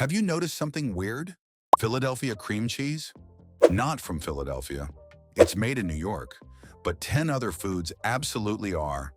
Have you noticed something weird? Philadelphia cream cheese? Not from Philadelphia. It's made in New York, but 10 other foods absolutely are,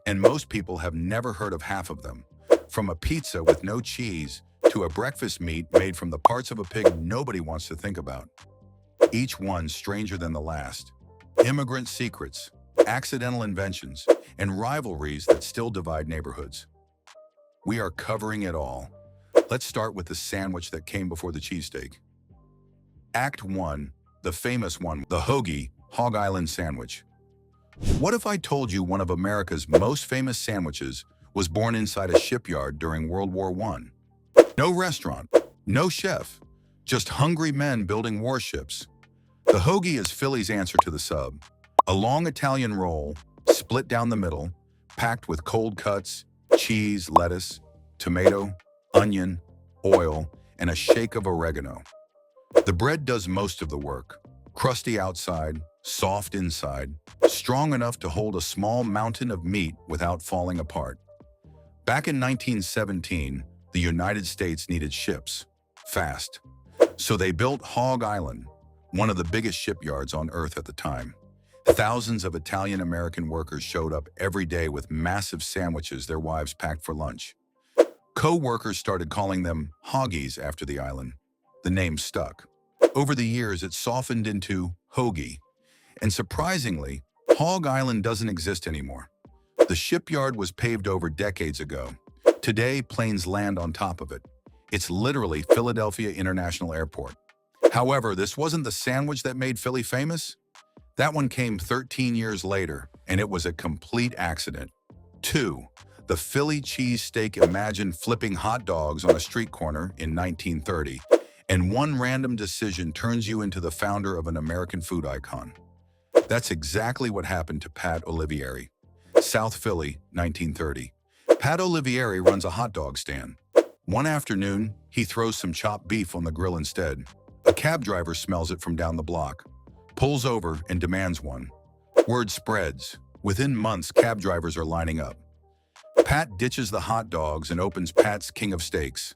and most people have never heard of half of them. From a pizza with no cheese to a breakfast meat made from the parts of a pig nobody wants to think about. Each one stranger than the last. Immigrant secrets, accidental inventions, and rivalries that still divide neighborhoods. We are covering it all. Let's start with the sandwich that came before the cheesesteak. Act 1, the famous one, the hoagie, Hog Island sandwich. What if I told you one of America's most famous sandwiches was born inside a shipyard during World War I? No restaurant, no chef, just hungry men building warships. The hoagie is Philly's answer to the sub. A long Italian roll, split down the middle, packed with cold cuts, cheese, lettuce, tomato, onion, oil, and a shake of oregano. The bread does most of the work. Crusty outside, soft inside, strong enough to hold a small mountain of meat without falling apart. Back in 1917, the United States needed ships, fast. So they built Hog Island, one of the biggest shipyards on Earth at the time. Thousands of Italian-American workers showed up every day with massive sandwiches their wives packed for lunch. Co-workers started calling them hoggies after the island. The name stuck. Over the years, it softened into hoagie. And surprisingly, Hog Island doesn't exist anymore. The shipyard was paved over decades ago. Today, planes land on top of it. It's literally Philadelphia International Airport. However, this wasn't the sandwich that made Philly famous. That one came 13 years later, and it was a complete accident. 2. The Philly cheesesteak. Imagine flipping hot dogs on a street corner in 1930, and one random decision turns you into the founder of an American food icon. That's exactly what happened to Pat Olivieri. South Philly, 1930. Pat Olivieri runs a hot dog stand. One afternoon, he throws some chopped beef on the grill instead. A cab driver smells it from down the block, pulls over and demands one. Word spreads. Within months, cab drivers are lining up. Pat ditches the hot dogs and opens Pat's King of Steaks.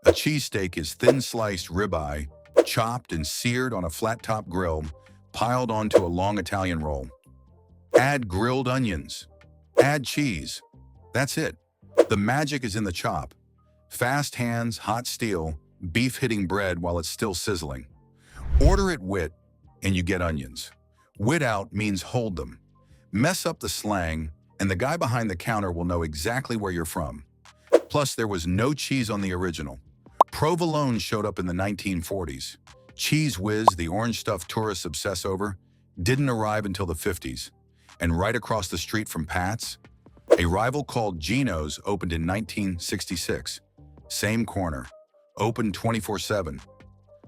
A cheesesteak is thin-sliced ribeye, chopped and seared on a flat-top grill, piled onto a long Italian roll. Add grilled onions. Add cheese. That's it. The magic is in the chop. Fast hands, hot steel, beef hitting bread while it's still sizzling. Order it wit, and you get onions. Wit out means hold them. Mess up the slang, and the guy behind the counter will know exactly where you're from. Plus, there was no cheese on the original. Provolone showed up in the 1940s. Cheese Whiz, the orange stuff tourists obsess over, didn't arrive until the 50s. And right across the street from Pat's, a rival called Gino's opened in 1966. Same corner. Open 24/7.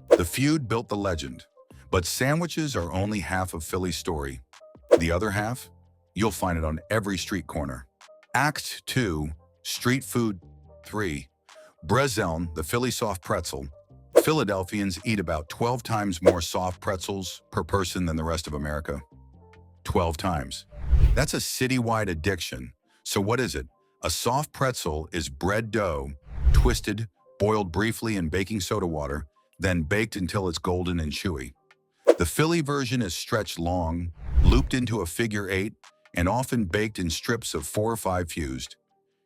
The feud built the legend. But sandwiches are only half of Philly's story. The other half? You'll find it on every street corner. Act 2, Street Food 3. Brezeln, the Philly soft pretzel. Philadelphians eat about 12 times more soft pretzels per person than the rest of America. 12 times. That's a citywide addiction. So what is it? A soft pretzel is bread dough, twisted, boiled briefly in baking soda water, then baked until it's golden and chewy. The Philly version is stretched long, looped into a figure 8, and often baked in strips of 4 or 5 fused.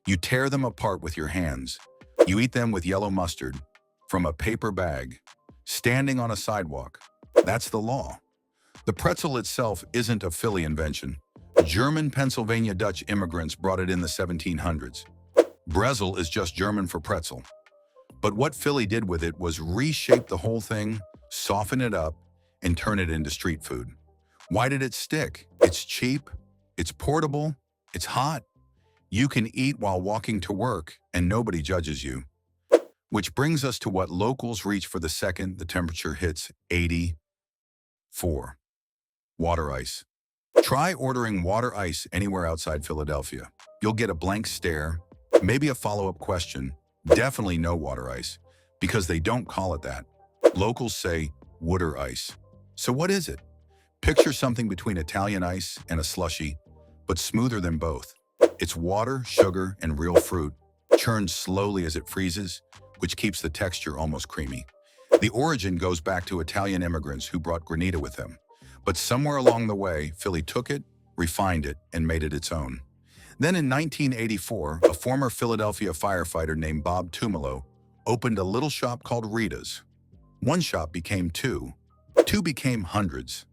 You tear them apart with your hands. You eat them with yellow mustard, from a paper bag, standing on a sidewalk. That's the law. The pretzel itself isn't a Philly invention. German Pennsylvania Dutch immigrants brought it in the 1700s. Brezel is just German for pretzel. But what Philly did with it was reshape the whole thing, soften it up, and turn it into street food. Why did it stick? It's cheap, it's portable, it's hot. You can eat while walking to work, and nobody judges you. Which brings us to what locals reach for the second the temperature hits 84. Water ice. Try ordering water ice anywhere outside Philadelphia. You'll get a blank stare, maybe a follow-up question, definitely no water ice, because they don't call it that. Locals say water ice. So what is it? Picture something between Italian ice and a slushie, but smoother than both. It's water, sugar, and real fruit, churned slowly as it freezes, which keeps the texture almost creamy. The origin goes back to Italian immigrants who brought granita with them. But somewhere along the way, Philly took it, refined it, and made it its own. Then in 1984, a former Philadelphia firefighter named Bob Tumolo opened a little shop called Rita's. One shop became two. Two became hundreds.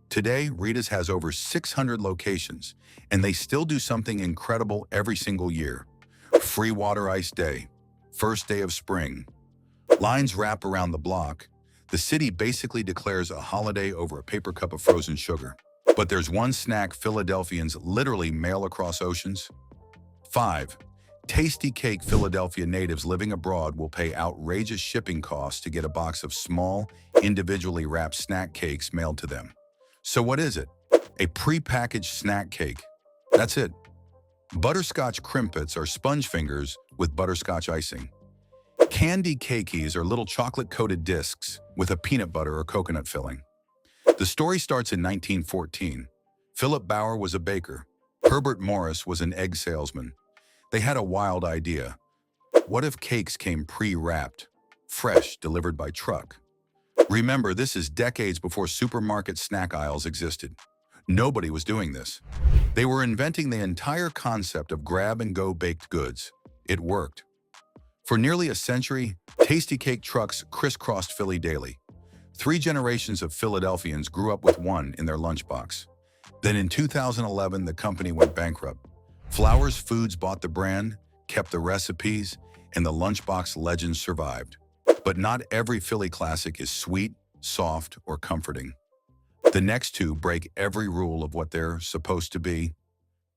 Today, Rita's has over 600 locations, and they still do something incredible every single year. Free water ice day, first day of spring. Lines wrap around the block. The city basically declares a holiday over a paper cup of frozen sugar. But there's one snack Philadelphians literally mail across oceans. 5. Tasty cake. Philadelphia natives living abroad will pay outrageous shipping costs to get a box of small, individually wrapped snack cakes mailed to them. So what is it? A pre-packaged snack cake. That's it. Butterscotch crimpets are sponge fingers with butterscotch icing. Candy cakeis are little chocolate-coated discs with a peanut butter or coconut filling. The story starts in 1914. Philip Bauer was a baker. Herbert Morris was an egg salesman. They had a wild idea. What if cakes came pre-wrapped, fresh, delivered by truck? Remember, this is decades before supermarket snack aisles existed. Nobody was doing this. They were inventing the entire concept of grab-and-go baked goods. It worked. For nearly a century, tasty cake trucks crisscrossed Philly daily. 3 generations of Philadelphians grew up with one in their lunchbox. Then in 2011, the company went bankrupt. Flowers Foods bought the brand, kept the recipes, and the lunchbox legend survived. But not every Philly classic is sweet, soft, or comforting. The next 2 break every rule of what they're supposed to be.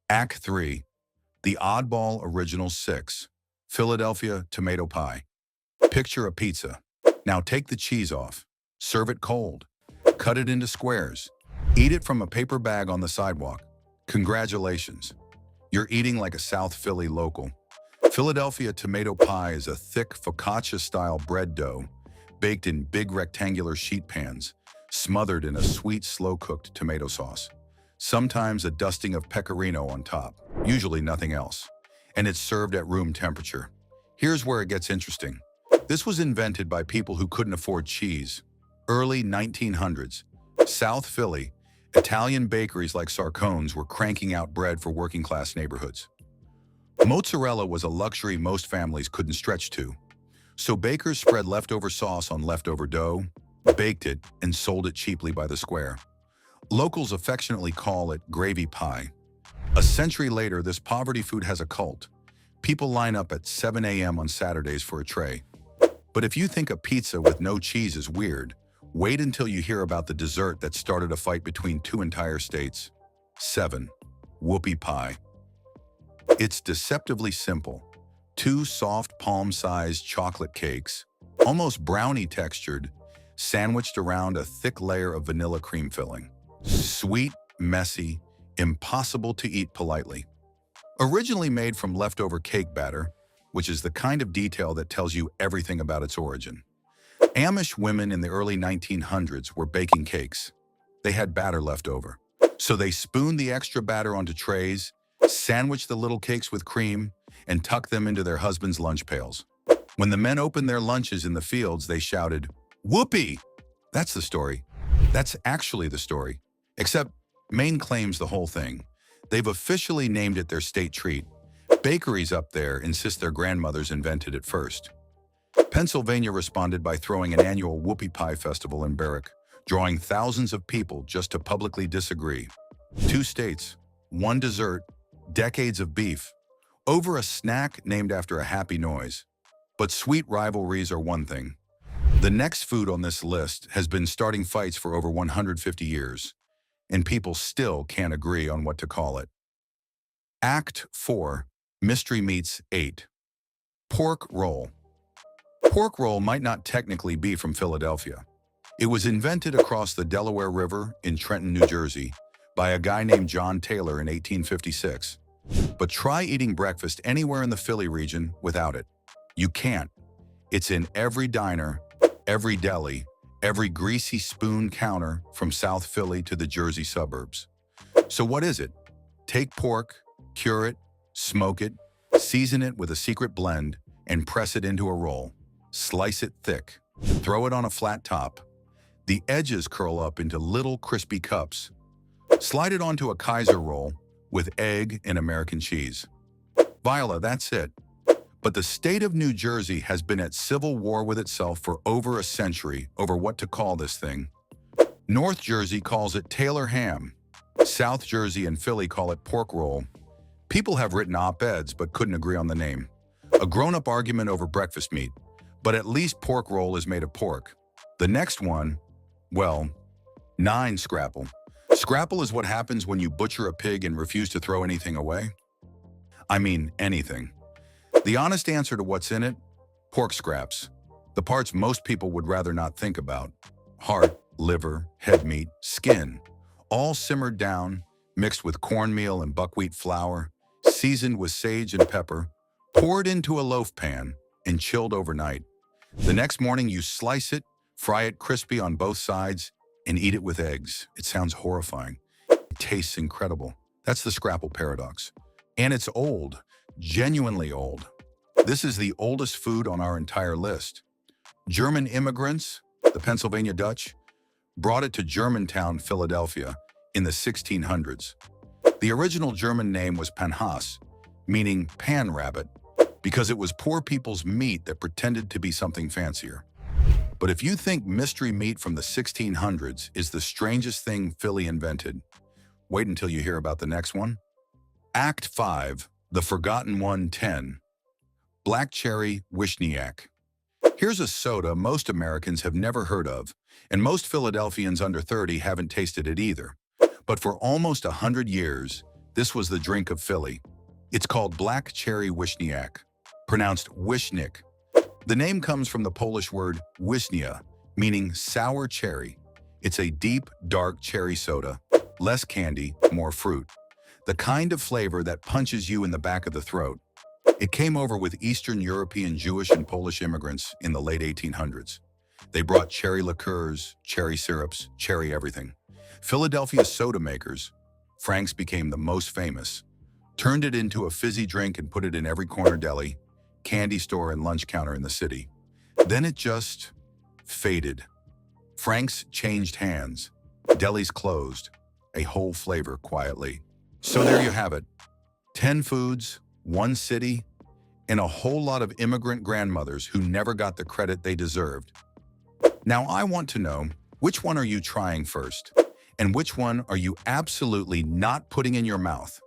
Act 3. The Oddball Original 6. Philadelphia tomato pie. Picture a pizza. Now take the cheese off. Serve it cold. Cut it into squares. Eat it from a paper bag on the sidewalk. Congratulations. You're eating like a South Philly local. Philadelphia tomato pie is a thick focaccia-style bread dough baked in big rectangular sheet pans, smothered in a sweet, slow-cooked tomato sauce. Sometimes a dusting of pecorino on top, usually nothing else. And it's served at room temperature. Here's where it gets interesting. This was invented by people who couldn't afford cheese. Early 1900s, South Philly, Italian bakeries like Sarcone's were cranking out bread for working-class neighborhoods. Mozzarella was a luxury most families couldn't stretch to. So bakers spread leftover sauce on leftover dough, baked it, and sold it cheaply by the square. Locals affectionately call it gravy pie. A century later, this poverty food has a cult. People line up at 7 a.m. on Saturdays for a tray. But if you think a pizza with no cheese is weird, wait until you hear about the dessert that started a fight between 2 entire states. 7. Whoopie pie. It's deceptively simple. 2 soft palm-sized chocolate cakes, almost brownie textured, sandwiched around a thick layer of vanilla cream filling. Sweet, messy, impossible to eat politely. Originally made from leftover cake batter, which is the kind of detail that tells you everything about its origin. Amish women in the early 1900s were baking cakes. They had batter left over. So they spooned the extra batter onto trays, sandwiched the little cakes with cream, and tucked them into their husbands' lunch pails. When the men opened their lunches in the fields, they shouted, "Whoopee!" That's the story. That's actually the story. Except Maine claims the whole thing. They've officially named it their state treat. Bakeries up there insist their grandmothers invented it first. Pennsylvania responded by throwing an annual whoopie pie festival in Berwick, drawing thousands of people just to publicly disagree. 2 states, 1 dessert, decades of beef, over a snack named after a happy noise. But sweet rivalries are one thing. The next food on this list has been starting fights for over 150 years, and people still can't agree on what to call it. Act 4. Mystery Meats 8. Pork roll. Pork roll might not technically be from Philadelphia. It was invented across the Delaware River in Trenton, New Jersey, by a guy named John Taylor in 1856. But try eating breakfast anywhere in the Philly region without it. You can't. It's in every diner, every deli, every greasy spoon counter from South Philly to the Jersey suburbs. So what is it? Take pork, cure it, smoke it, season it with a secret blend, and press it into a roll. Slice it thick. Throw it on a flat top. The edges curl up into little crispy cups. Slide it onto a Kaiser roll with egg and American cheese. Viola, that's it. But the state of New Jersey has been at civil war with itself for over a century over what to call this thing. North Jersey calls it Taylor ham. South Jersey and Philly call it pork roll. People have written op-eds but couldn't agree on the name. A grown-up argument over breakfast meat, but at least pork roll is made of pork. The next one, well, 9 scrapple. Scrapple is what happens when you butcher a pig and refuse to throw anything away. I mean, anything. The honest answer to what's in it? Pork scraps. The parts most people would rather not think about. Heart, liver, head meat, skin. All simmered down, mixed with cornmeal and buckwheat flour, seasoned with sage and pepper, poured into a loaf pan, and chilled overnight. The next morning you slice it, fry it crispy on both sides, and eat it with eggs. It sounds horrifying. It tastes incredible. That's the scrapple paradox. And it's old, genuinely old. This is the oldest food on our entire list. German immigrants, the Pennsylvania Dutch, brought it to Germantown, Philadelphia, in the 1600s. The original German name was Panhas, meaning pan rabbit, because it was poor people's meat that pretended to be something fancier. But if you think mystery meat from the 1600s is the strangest thing Philly invented, wait until you hear about the next one. Act 5, The Forgotten One 10. Black Cherry Wishniak. Here's a soda most Americans have never heard of, and most Philadelphians under 30 haven't tasted it either. But for almost 100 years, this was the drink of Philly. It's called Black Cherry Wishniak, pronounced Wiśnik. The name comes from the Polish word wiśnia, meaning sour cherry. It's a deep, dark cherry soda, less candy, more fruit. The kind of flavor that punches you in the back of the throat. It came over with Eastern European Jewish and Polish immigrants in the late 1800s. They brought cherry liqueurs, cherry syrups, cherry everything. Philadelphia's soda makers, Frank's became the most famous, turned it into a fizzy drink and put it in every corner deli, candy store, and lunch counter in the city. Then it just faded. Frank's changed hands. Delis closed. A whole flavor quietly. So there you have it. 10 foods, 1 city, and a whole lot of immigrant grandmothers who never got the credit they deserved. Now I want to know, which one are you trying first? And which one are you absolutely not putting in your mouth?